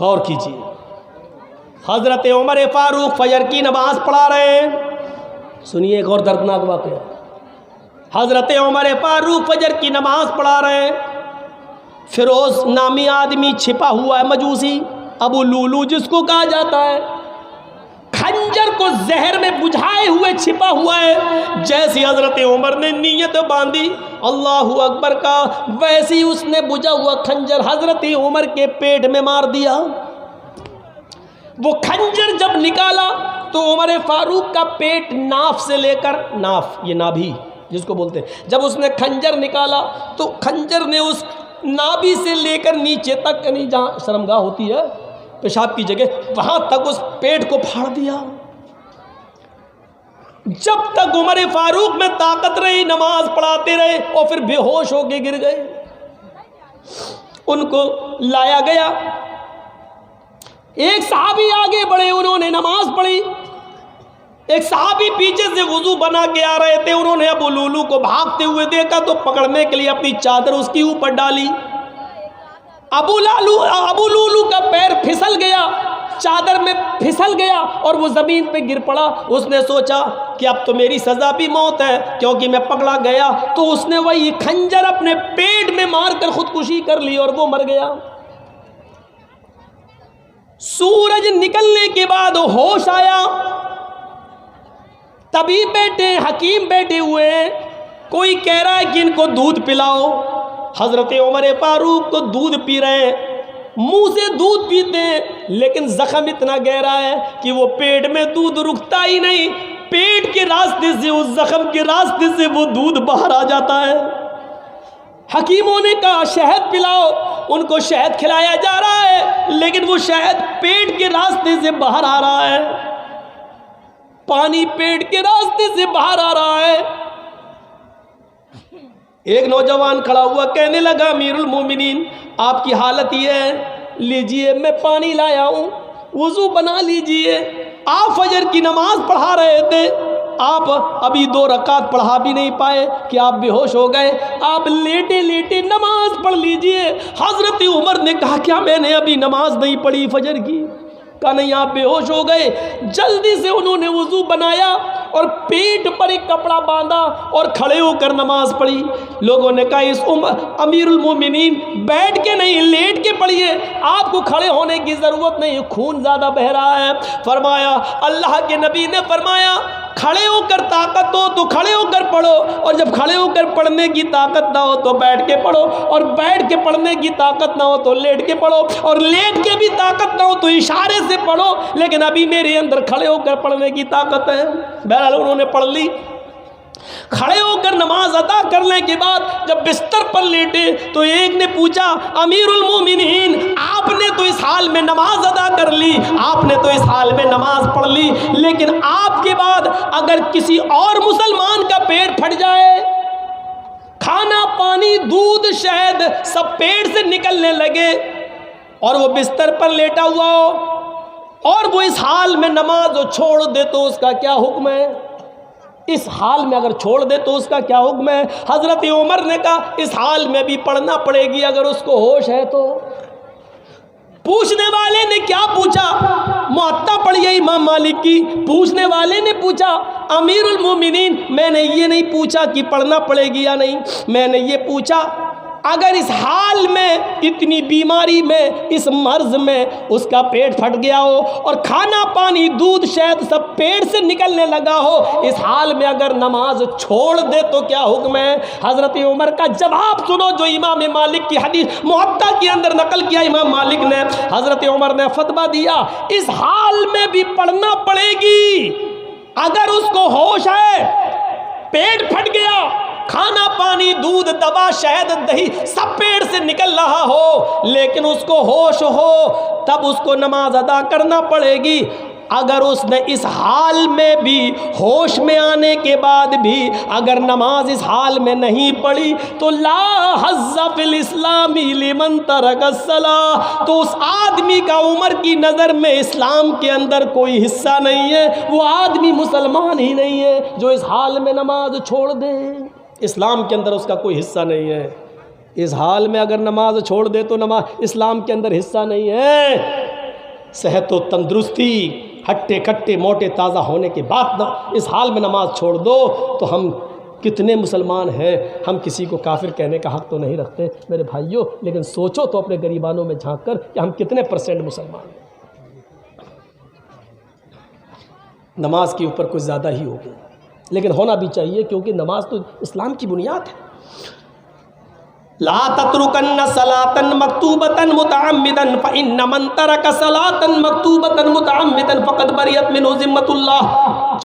غور کیجیے، حضرت عمر فاروق فجر کی نماز پڑھا رہے ہیں. سنیے ایک اور دردناک واقعہ. حضرت عمر فاروق فجر کی نماز پڑھا رہے ہیں. فیروز نامی آدمی چھپا ہوا ہے، مجوسی ابو لولو جس کو کہا جاتا ہے، خنجر کو زہر میں بجھائے ہوئے چھپا ہوا ہے. جیسی حضرت عمر نے نیت باندھی اللہ اکبر کا، ویسی اس نے بجھا ہوا خنجر حضرت عمر کے پیٹ میں مار دیا. وہ خنجر جب نکالا تو عمر فاروق کا پیٹ ناف سے لے کر، ناف یہ نابھی جس کو بولتے ہیں، جب اس نے خنجر نکالا تو خنجر نے اس نابھی سے لے کر نیچے تک، یعنی جہاں شرمگاہ ہوتی ہے پیشاب کی جگہ، وہاں تک اس پیٹ کو پھاڑ دیا. جب تک عمر فاروق میں طاقت رہی نماز پڑھاتے رہے اور پھر بے ہوش ہو کے گر گئے. ان کو لایا گیا. ایک صحابی آگے بڑھے، انہوں نے نماز پڑھی. ایک صحابی پیچھے سے وضو بنا کے آ رہے تھے، انہوں نے ابو لولو کو بھاگتے ہوئے دیکھا تو پکڑنے کے لیے اپنی چادر اس کے اوپر ڈالی. ابو لولو کا پیر پھسل گیا، چادر میں پھسل گیا اور وہ زمین پہ گر پڑا. اس نے سوچا کہ اب تو میری سزا بھی موت ہے کیونکہ میں پکڑا گیا. تو اس نے وہی خنجر اپنے پیٹ میں مار کر خودکشی کر لی اور وہ مر گیا. سورج نکلنے کے بعد ہوش آیا. طبیب بیٹھے، حکیم بیٹھے ہوئے ہیں. کوئی کہہ رہا ہے کہ ان کو دودھ پلاؤ. حضرت عمر فاروق کو دودھ پی رہے ہیں، منہ سے دودھ پیتے ہیں لیکن زخم اتنا گہرا ہے کہ وہ پیٹ میں دودھ رکتا ہی نہیں. پیٹ کے راستے سے، اس زخم کے راستے سے وہ دودھ باہر آ جاتا ہے. حکیموں نے کہا شہد پلاؤ، ان کو شہد کھلایا جا رہا ہے لیکن وہ شہد پیٹ کے راستے سے باہر آ رہا ہے. پانی پیٹ کے راستے سے باہر آ رہا ہے. ایک نوجوان کھڑا ہوا کہنے لگا امیر المومنین آپ کی حالت یہ ہے، لیجئے میں پانی لایا ہوں، وضو بنا لیجئے. آپ فجر کی نماز پڑھا رہے تھے، آپ ابھی 2 رکعت پڑھا بھی نہیں پائے کہ آپ بے ہوش ہو گئے. آپ لیٹے لیٹے نماز پڑھ لیجئے. حضرت عمر نے کہا کیا میں نے ابھی نماز نہیں پڑھی فجر کی؟ کہا نہیں، آپ بے ہوش ہو گئے. جلدی سے انہوں نے وضو بنایا اور پیٹ پر ایک کپڑا باندھا اور کھڑے ہو کر نماز پڑھی. لوگوں نے کہا اس امیر المومنین بیٹھ کے نہیں لیٹ کے پڑھیے، آپ کو کھڑے ہونے کی ضرورت نہیں، خون زیادہ بہہ رہا ہے. فرمایا اللہ کے نبی نے فرمایا کھڑے ہو کر طاقت ہو تو کھڑے ہو کر پڑھو، اور جب کھڑے ہو کر پڑھنے کی طاقت نہ ہو تو بیٹھ کے پڑھو، اور بیٹھ کے پڑھنے کی طاقت نہ ہو تو لیٹ کے پڑھو، اور لیٹ کے بھی طاقت نہ ہو تو اشارے سے پڑھو. لیکن ابھی میرے اندر کھڑے ہو کر پڑھنے کی طاقت ہے. بہرحال انہوں نے پڑھ لی. کھڑے ہو کر نماز ادا کرنے کے بعد جب بستر پر لیٹے تو ایک نے پوچھا امیر المومنین آپ نے تو اس حال میں نماز ادا کر لی، آپ نے تو اس حال میں نماز پڑھ لی، لیکن آپ کے بعد اگر کسی اور مسلمان کا پیٹ پھٹ جائے، کھانا پانی دودھ شہد سب پیٹ سے نکلنے لگے اور وہ بستر پر لیٹا ہوا ہو اور وہ اس حال میں نماز چھوڑ دے تو اس کا کیا حکم ہے؟ اس حال میں اگر چھوڑ دے تو اس کا کیا حکم ہے؟ حضرت عمر نے کہا اس حال میں بھی پڑھنا پڑے گی اگر اس کو ہوش ہے تو. پوچھنے والے نے کیا پوچھا؟ موطا پڑھی ہے امام مالک کی. پوچھنے والے نے پوچھا امیر المومنین میں نے یہ نہیں پوچھا کہ پڑھنا پڑے گی یا نہیں، میں نے یہ پوچھا اگر اس حال میں اتنی بیماری میں اس مرض میں اس کا پیٹ پھٹ گیا ہو اور کھانا پانی دودھ شہد سب پیٹ سے نکلنے لگا ہو، اس حال میں اگر نماز چھوڑ دے تو کیا حکم ہے؟ حضرت عمر کا جواب سنو جو امام مالک کی حدیث موطا کے اندر نقل کیا امام مالک نے. حضرت عمر نے فتویٰ دیا اس حال میں بھی پڑھنا پڑے گی اگر اس کو ہوش ہے، پیٹ پھٹ گیا، کھانا پانی دودھ دوا شہد دہی سب پیٹ سے نکل رہا ہو لیکن اس کو ہوش ہو، تب اس کو نماز ادا کرنا پڑے گی. اگر اس نے اس حال میں بھی ہوش میں آنے کے بعد بھی اگر نماز اس حال میں نہیں پڑھی تو لا حظ فی الاسلام لمن ترک الصلاۃ، تو اس آدمی کا عمر کی نظر میں اسلام کے اندر کوئی حصہ نہیں ہے، وہ آدمی مسلمان ہی نہیں ہے جو اس حال میں نماز چھوڑ دے. اسلام کے اندر اس کا کوئی حصہ نہیں ہے. اس حال میں اگر نماز چھوڑ دے تو نماز اسلام کے اندر حصہ نہیں ہے. صحت و تندرستی، ہٹے کٹے موٹے تازہ ہونے کے بعد اس حال میں نماز چھوڑ دو تو ہم کتنے مسلمان ہیں؟ ہم کسی کو کافر کہنے کا حق تو نہیں رکھتے میرے بھائیوں، لیکن سوچو تو اپنے گریبانوں میں جھانک کر کہ ہم کتنے % مسلمان ہیں۔ نماز کے اوپر کچھ زیادہ ہی ہوگی، لیکن ہونا بھی چاہیے، کیونکہ نماز تو اسلام کی بنیاد ہے۔ لا تترکن صلاۃ مکتوبۃ متعمدا فإن من ترک صلاۃ مکتوبۃ متعمدا فقد بریت منہ ذمۃ اللہ۔